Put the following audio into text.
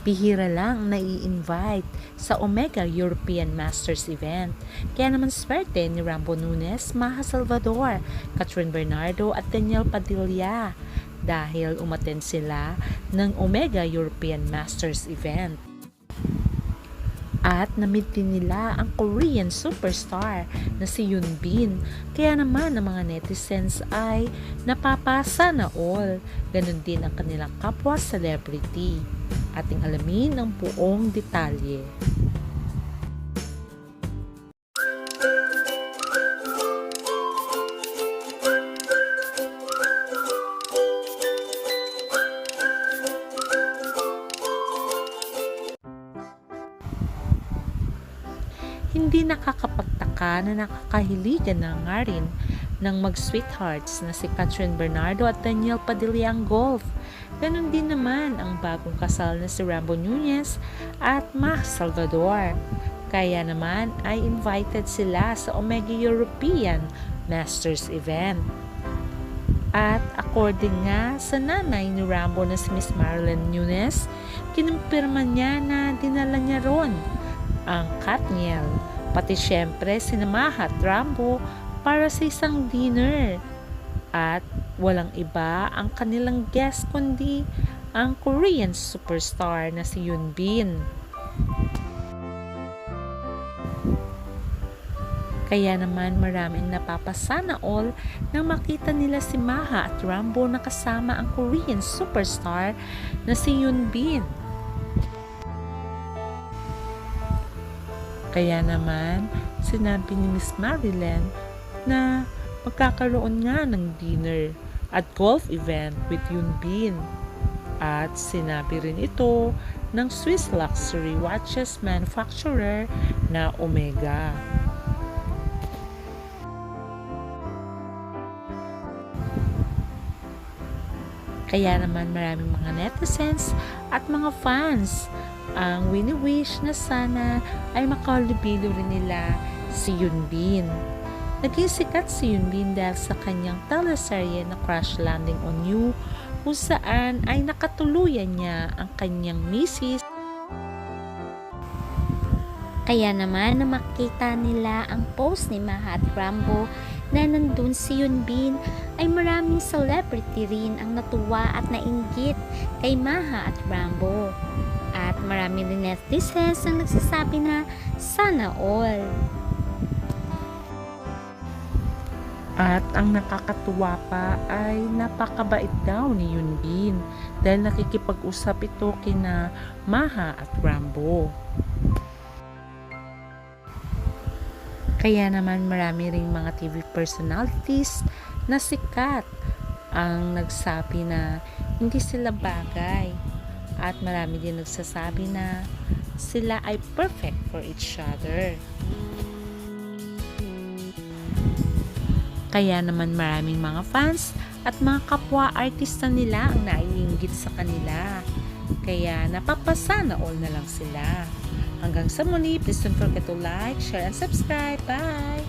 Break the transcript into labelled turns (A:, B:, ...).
A: Bihira lang na i-invite sa Omega European Masters event. Kaya naman swerte ni Rambo Nunes, Maja Salvador, Kathryn Bernardo at Danielle Padilla dahil umattend sila ng Omega European Masters event. At na-meet din nila ang Korean superstar na si Yoon Bin. Kaya naman ang mga netizens ay napapasa na all. Ganon din ang kanilang kapwa celebrity. Ating alamin ang buong detalye. Hindi nakakapagtaka na nakakahiligan na nga rin ng mag-sweethearts na si Kathryn Bernardo at Danielle Padilla ang golf. Ganon din naman ang bagong kasal na si Rambo Nunes at Maja Salvador. Kaya naman ay invited sila sa Omega European Masters event. At according nga sa nanay ni Rambo na si Miss Marilyn Nunes, kinumpirma niya na dinala niya ron ang Katniel, pati syempre sinamahan at Rambo para sa isang dinner. At walang iba ang kanilang guest kundi ang Korean superstar na si Yoon Bin. Kaya naman maraming napapasana all nang makita nila si Maja at Rambo na kasama ang Korean superstar na si Yoon Bin. Kaya naman, sinabi ni Miss Marilyn na magkakaroon nga ng dinner at golf event with Yoon Bin. At sinabi rin ito ng Swiss luxury watches manufacturer na Omega. Kaya naman maraming mga netizens at mga fans ang wini-wish na sana ay makalubilo rin nila si Yoon Bin. Naging sikat si Yoon Bin dahil sa kanyang teleserye na Crash Landing on You, kung saan ay nakatuluyan niya ang kanyang misis.
B: Kaya naman na makita nila ang post ni Maja at Rambo na nandun si Yoon Bin, ay maraming celebrity rin ang natuwa at nainggit kay Maja at Rambo. At marami rin netizens ang nagsasabi na sana all.
A: At ang nakakatuwa pa ay napakabait daw ni Yoon Bin dahil nakikipag-usap ito kina Maja at Rambo. Kaya naman marami ring mga TV personalities na sikat ang nagsabi na hindi sila bagay. At marami din nagsasabi na sila ay perfect for each other. Kaya naman maraming mga fans at mga kapwa artista nila ang naiinggit sa kanila. Kaya napapasana all na lang sila. Hanggang sa muli, please don't forget to like, share, and subscribe. Bye!